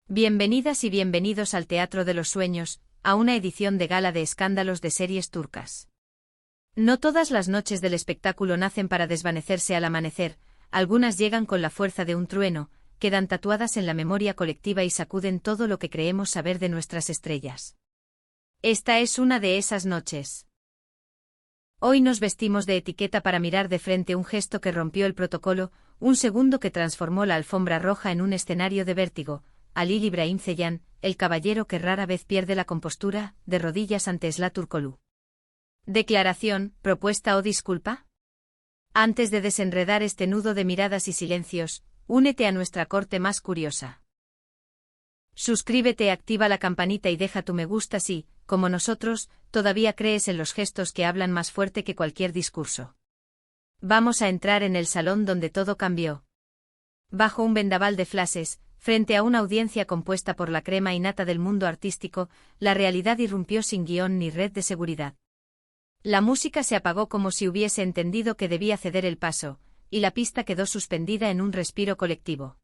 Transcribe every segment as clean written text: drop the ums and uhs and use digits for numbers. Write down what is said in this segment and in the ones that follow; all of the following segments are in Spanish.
Bienvenidas y bienvenidos al Teatro de los Sueños, a una edición de gala de escándalos de series turcas. No todas las noches del espectáculo nacen para desvanecerse al amanecer, algunas llegan con la fuerza de un trueno, quedan tatuadas en la memoria colectiva y sacuden todo lo que creemos saber de nuestras estrellas. Esta es una de esas noches. Hoy nos vestimos de etiqueta para mirar de frente un gesto que rompió el protocolo, un segundo que transformó la alfombra roja en un escenario de vértigo. Halil İbrahim Ceylan, el caballero que rara vez pierde la compostura, de rodillas ante Esla Turkoglu. Declaración, propuesta o disculpa. Antes de desenredar este nudo de miradas y silencios, únete a nuestra corte más curiosa. Suscríbete, activa la campanita y deja tu me gusta si, como nosotros, todavía crees en los gestos que hablan más fuerte que cualquier discurso. Vamos a entrar en el salón donde todo cambió. Bajo un vendaval de flashes, frente a una audiencia compuesta por la crema innata del mundo artístico, la realidad irrumpió sin guión ni red de seguridad. La música se apagó como si hubiese entendido que debía ceder el paso, y la pista quedó suspendida en un respiro colectivo.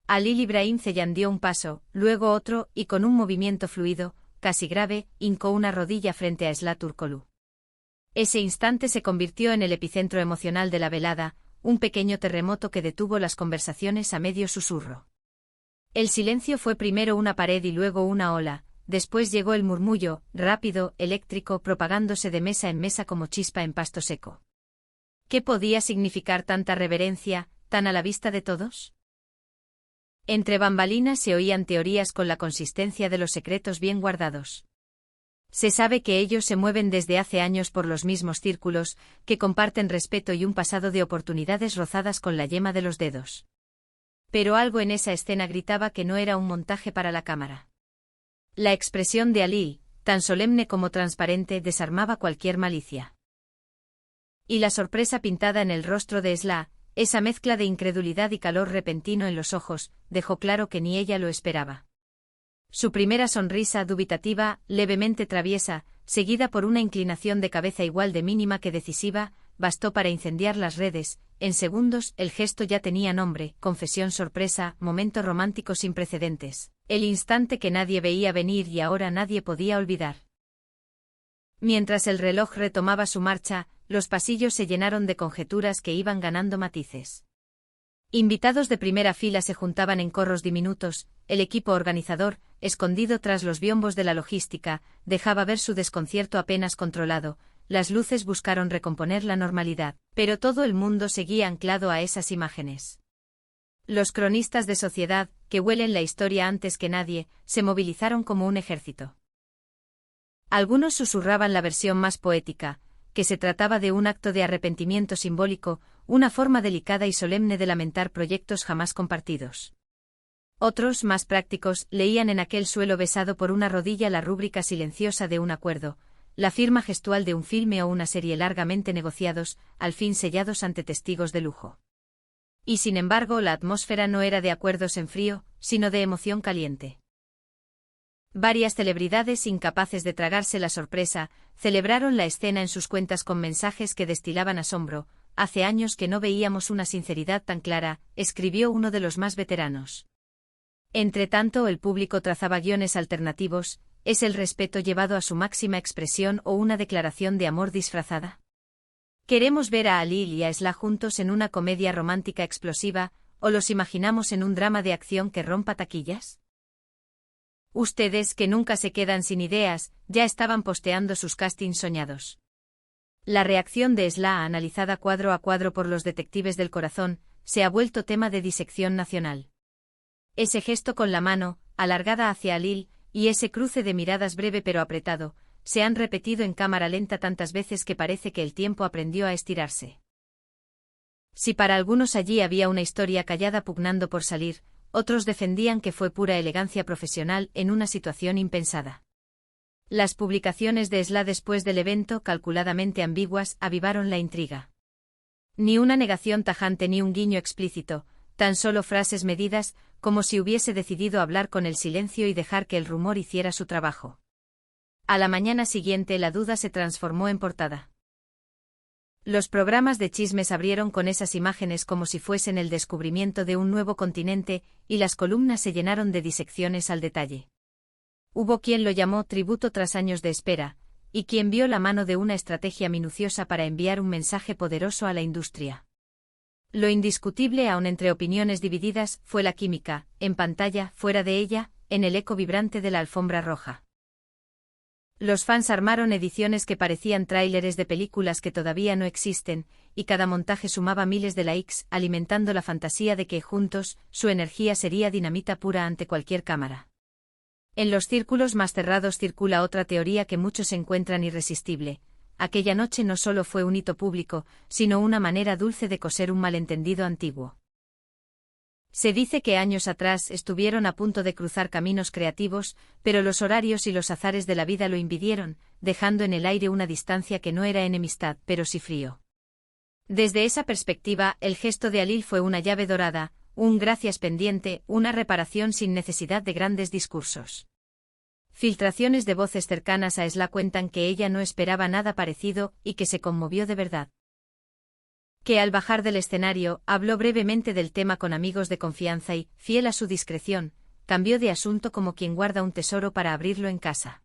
Halil İbrahim Ceylan dio un paso, luego otro, y con un movimiento fluido, casi grave, hincó una rodilla frente a Esla Turkoglu. Ese instante se convirtió en el epicentro emocional de la velada, un pequeño terremoto que detuvo las conversaciones a medio susurro. El silencio fue primero una pared y luego una ola, después llegó el murmullo, rápido, eléctrico, propagándose de mesa en mesa como chispa en pasto seco. ¿Qué podía significar tanta reverencia, tan a la vista de todos? Entre bambalinas se oían teorías con la consistencia de los secretos bien guardados. Se sabe que ellos se mueven desde hace años por los mismos círculos, que comparten respeto y un pasado de oportunidades rozadas con la yema de los dedos. Pero algo en esa escena gritaba que no era un montaje para la cámara. La expresión de Halil, tan solemne como transparente, desarmaba cualquier malicia. Y la sorpresa pintada en el rostro de Esla, esa mezcla de incredulidad y calor repentino en los ojos, dejó claro que ni ella lo esperaba. Su primera sonrisa dubitativa, levemente traviesa, seguida por una inclinación de cabeza igual de mínima que decisiva, bastó para incendiar las redes. En segundos, el gesto ya tenía nombre: confesión sorpresa, momento romántico sin precedentes, el instante que nadie veía venir y ahora nadie podía olvidar. Mientras el reloj retomaba su marcha, los pasillos se llenaron de conjeturas que iban ganando matices. Invitados de primera fila se juntaban en corros diminutos, el equipo organizador, escondido tras los biombos de la logística, dejaba ver su desconcierto apenas controlado, las luces buscaron recomponer la normalidad, pero todo el mundo seguía anclado a esas imágenes. Los cronistas de sociedad, que huelen la historia antes que nadie, se movilizaron como un ejército. Algunos susurraban la versión más poética, que se trataba de un acto de arrepentimiento simbólico, una forma delicada y solemne de lamentar proyectos jamás compartidos. Otros, más prácticos, leían en aquel suelo besado por una rodilla la rúbrica silenciosa de un acuerdo, la firma gestual de un filme o una serie largamente negociados, al fin sellados ante testigos de lujo. Y sin embargo, la atmósfera no era de acuerdos en frío, sino de emoción caliente. Varias celebridades, incapaces de tragarse la sorpresa, celebraron la escena en sus cuentas con mensajes que destilaban asombro. Hace años que no veíamos una sinceridad tan clara, escribió uno de los más veteranos. Entretanto, el público trazaba guiones alternativos: ¿es el respeto llevado a su máxima expresión o una declaración de amor disfrazada? ¿Queremos ver a Halil y a Esla juntos en una comedia romántica explosiva, o los imaginamos en un drama de acción que rompa taquillas? Ustedes, que nunca se quedan sin ideas, ya estaban posteando sus castings soñados. La reacción de Esla, analizada cuadro a cuadro por los detectives del corazón, se ha vuelto tema de disección nacional. Ese gesto con la mano, alargada hacia Halil, y ese cruce de miradas breve pero apretado, se han repetido en cámara lenta tantas veces que parece que el tiempo aprendió a estirarse. Si para algunos allí había una historia callada pugnando por salir, otros defendían que fue pura elegancia profesional en una situación impensada. Las publicaciones de Esla después del evento, calculadamente ambiguas, avivaron la intriga. Ni una negación tajante ni un guiño explícito, tan solo frases medidas, como si hubiese decidido hablar con el silencio y dejar que el rumor hiciera su trabajo. A la mañana siguiente la duda se transformó en portada. Los programas de chismes abrieron con esas imágenes como si fuesen el descubrimiento de un nuevo continente, y las columnas se llenaron de disecciones al detalle. Hubo quien lo llamó tributo tras años de espera, y quien vio la mano de una estrategia minuciosa para enviar un mensaje poderoso a la industria. Lo indiscutible, aun entre opiniones divididas, fue la química, en pantalla, fuera de ella, en el eco vibrante de la alfombra roja. Los fans armaron ediciones que parecían tráileres de películas que todavía no existen, y cada montaje sumaba miles de likes, alimentando la fantasía de que, juntos, su energía sería dinamita pura ante cualquier cámara. En los círculos más cerrados circula otra teoría que muchos encuentran irresistible. Aquella noche no solo fue un hito público, sino una manera dulce de coser un malentendido antiguo. Se dice que años atrás estuvieron a punto de cruzar caminos creativos, pero los horarios y los azares de la vida lo impidieron, dejando en el aire una distancia que no era enemistad, pero sí frío. Desde esa perspectiva, el gesto de Alil fue una llave dorada, un gracias pendiente, una reparación sin necesidad de grandes discursos. Filtraciones de voces cercanas a Esla cuentan que ella no esperaba nada parecido y que se conmovió de verdad. Que al bajar del escenario, habló brevemente del tema con amigos de confianza y, fiel a su discreción, cambió de asunto como quien guarda un tesoro para abrirlo en casa.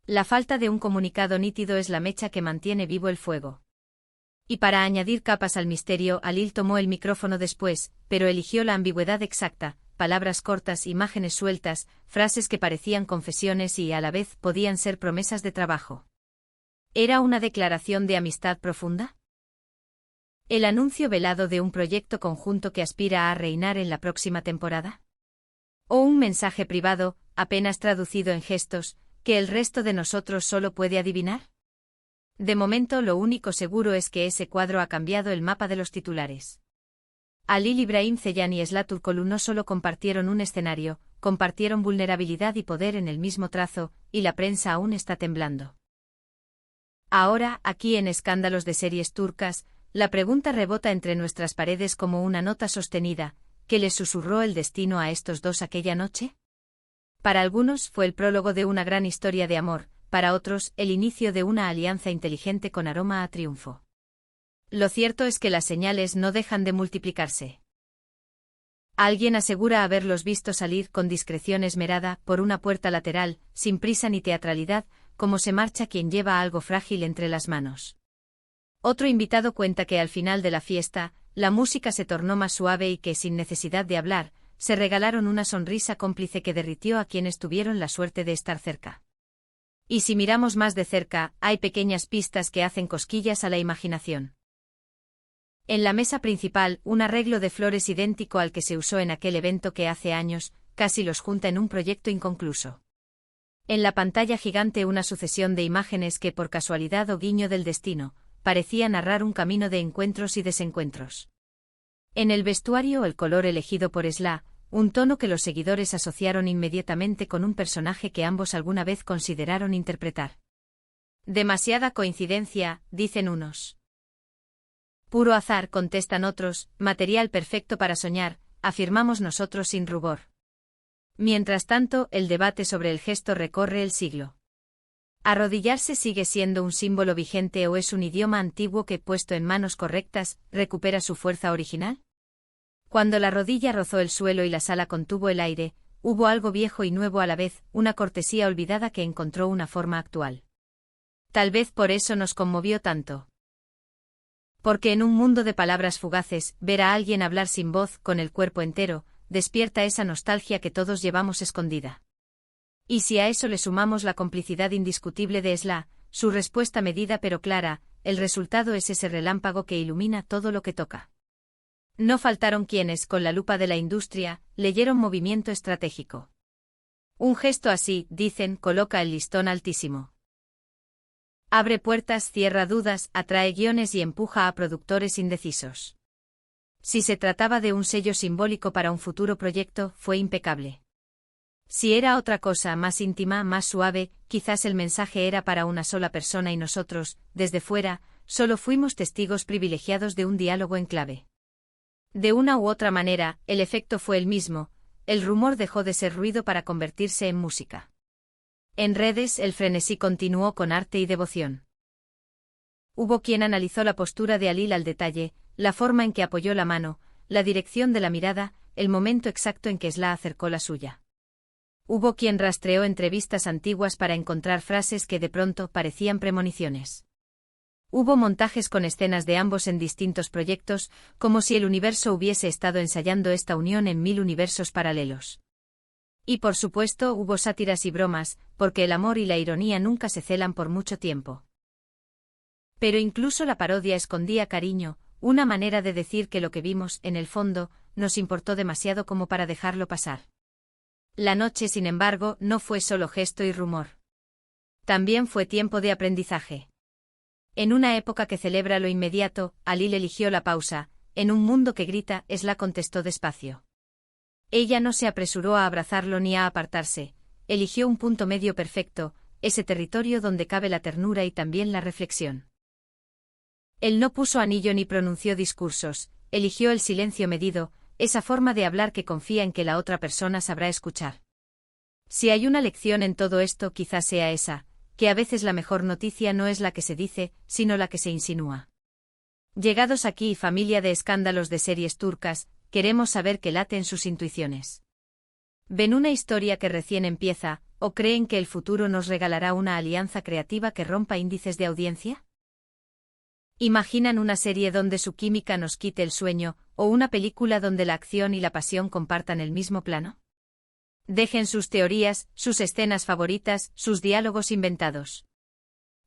La falta de un comunicado nítido es la mecha que mantiene vivo el fuego. Y para añadir capas al misterio, Alil tomó el micrófono después, pero eligió la ambigüedad exacta, palabras cortas, imágenes sueltas, frases que parecían confesiones y a la vez podían ser promesas de trabajo. ¿Era una declaración de amistad profunda? ¿El anuncio velado de un proyecto conjunto que aspira a reinar en la próxima temporada? ¿O un mensaje privado, apenas traducido en gestos, que el resto de nosotros solo puede adivinar? De momento lo único seguro es que ese cuadro ha cambiado el mapa de los titulares. Alil Ibrahim Ceylan y Esla Turkoglu no solo compartieron un escenario, compartieron vulnerabilidad y poder en el mismo trazo, y la prensa aún está temblando. Ahora, aquí en Escándalos de Series Turcas, la pregunta rebota entre nuestras paredes como una nota sostenida: ¿qué les susurró el destino a estos dos aquella noche? Para algunos fue el prólogo de una gran historia de amor, para otros, el inicio de una alianza inteligente con aroma a triunfo. Lo cierto es que las señales no dejan de multiplicarse. Alguien asegura haberlos visto salir con discreción esmerada por una puerta lateral, sin prisa ni teatralidad, como se marcha quien lleva algo frágil entre las manos. Otro invitado cuenta que al final de la fiesta, la música se tornó más suave y que, sin necesidad de hablar, se regalaron una sonrisa cómplice que derritió a quienes tuvieron la suerte de estar cerca. Y si miramos más de cerca, hay pequeñas pistas que hacen cosquillas a la imaginación. En la mesa principal, un arreglo de flores idéntico al que se usó en aquel evento que hace años, casi los junta en un proyecto inconcluso. En la pantalla gigante una sucesión de imágenes que, por casualidad o guiño del destino, parecía narrar un camino de encuentros y desencuentros. En el vestuario el color elegido por Esla, un tono que los seguidores asociaron inmediatamente con un personaje que ambos alguna vez consideraron interpretar. Demasiada coincidencia, dicen unos. Puro azar, contestan otros, material perfecto para soñar, afirmamos nosotros sin rubor. Mientras tanto, el debate sobre el gesto recorre el siglo. ¿Arrodillarse sigue siendo un símbolo vigente o es un idioma antiguo que, puesto en manos correctas, recupera su fuerza original? Cuando la rodilla rozó el suelo y la sala contuvo el aire, hubo algo viejo y nuevo a la vez, una cortesía olvidada que encontró una forma actual. Tal vez por eso nos conmovió tanto. Porque en un mundo de palabras fugaces, ver a alguien hablar sin voz, con el cuerpo entero, despierta esa nostalgia que todos llevamos escondida. Y si a eso le sumamos la complicidad indiscutible de Esla, su respuesta medida pero clara, el resultado es ese relámpago que ilumina todo lo que toca. No faltaron quienes, con la lupa de la industria, leyeron movimiento estratégico. Un gesto así, dicen, coloca el listón altísimo. Abre puertas, cierra dudas, atrae guiones y empuja a productores indecisos. Si se trataba de un sello simbólico para un futuro proyecto, fue impecable. Si era otra cosa más íntima, más suave, quizás el mensaje era para una sola persona y nosotros, desde fuera, solo fuimos testigos privilegiados de un diálogo en clave. De una u otra manera, el efecto fue el mismo, el rumor dejó de ser ruido para convertirse en música. En redes el frenesí continuó con arte y devoción. Hubo quien analizó la postura de Alil al detalle, la forma en que apoyó la mano, la dirección de la mirada, el momento exacto en que Sla acercó la suya. Hubo quien rastreó entrevistas antiguas para encontrar frases que de pronto parecían premoniciones. Hubo montajes con escenas de ambos en distintos proyectos, como si el universo hubiese estado ensayando esta unión en 1000 universos paralelos. Y por supuesto hubo sátiras y bromas, porque el amor y la ironía nunca se celan por mucho tiempo. Pero incluso la parodia escondía cariño, una manera de decir que lo que vimos, en el fondo, nos importó demasiado como para dejarlo pasar. La noche, sin embargo, no fue solo gesto y rumor. También fue tiempo de aprendizaje. En una época que celebra lo inmediato, Alil eligió la pausa, en un mundo que grita, Sla contestó despacio. Ella no se apresuró a abrazarlo ni a apartarse, eligió un punto medio perfecto, ese territorio donde cabe la ternura y también la reflexión. Él no puso anillo ni pronunció discursos, eligió el silencio medido, esa forma de hablar que confía en que la otra persona sabrá escuchar. Si hay una lección en todo esto, quizás sea esa, que a veces la mejor noticia no es la que se dice, sino la que se insinúa. Llegados aquí, familia de escándalos de series turcas, queremos saber qué late en sus intuiciones. ¿Ven una historia que recién empieza, o creen que el futuro nos regalará una alianza creativa que rompa índices de audiencia? ¿Imaginan una serie donde su química nos quite el sueño, o una película donde la acción y la pasión compartan el mismo plano? Dejen sus teorías, sus escenas favoritas, sus diálogos inventados.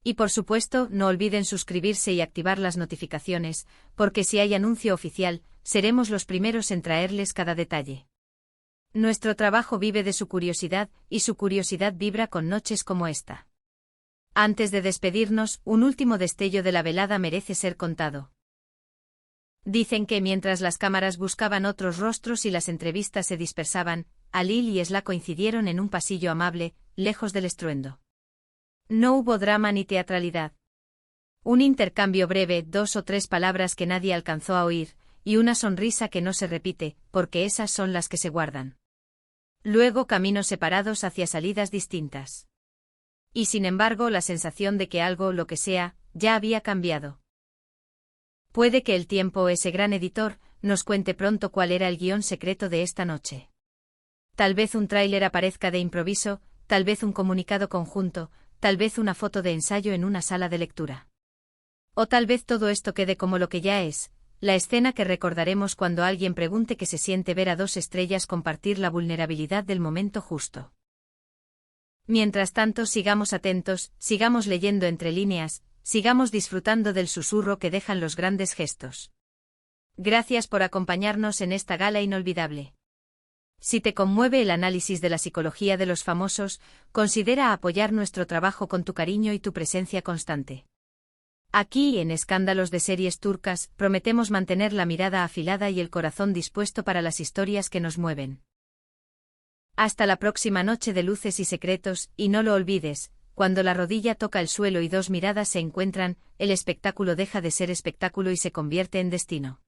Y por supuesto, no olviden suscribirse y activar las notificaciones, porque si hay anuncio oficial, seremos los primeros en traerles cada detalle. Nuestro trabajo vive de su curiosidad, y su curiosidad vibra con noches como esta. Antes de despedirnos, un último destello de la velada merece ser contado. Dicen que mientras las cámaras buscaban otros rostros y las entrevistas se dispersaban, Alil y Sla coincidieron en un pasillo amable, lejos del estruendo. No hubo drama ni teatralidad. Un intercambio breve, 2 o 3 palabras que nadie alcanzó a oír, y una sonrisa que no se repite, porque esas son las que se guardan. Luego caminos separados hacia salidas distintas. Y sin embargo la sensación de que algo, lo que sea, ya había cambiado. Puede que el tiempo, ese gran editor, nos cuente pronto cuál era el guión secreto de esta noche. Tal vez un tráiler aparezca de improviso, tal vez un comunicado conjunto, tal vez una foto de ensayo en una sala de lectura. O tal vez todo esto quede como lo que ya es, la escena que recordaremos cuando alguien pregunte qué se siente ver a 2 estrellas compartir la vulnerabilidad del momento justo. Mientras tanto, sigamos atentos, sigamos leyendo entre líneas, sigamos disfrutando del susurro que dejan los grandes gestos. Gracias por acompañarnos en esta gala inolvidable. Si te conmueve el análisis de la psicología de los famosos, considera apoyar nuestro trabajo con tu cariño y tu presencia constante. Aquí, en Escándalos de Series Turcas, prometemos mantener la mirada afilada y el corazón dispuesto para las historias que nos mueven. Hasta la próxima noche de luces y secretos, y no lo olvides, cuando la rodilla toca el suelo y 2 miradas se encuentran, el espectáculo deja de ser espectáculo y se convierte en destino.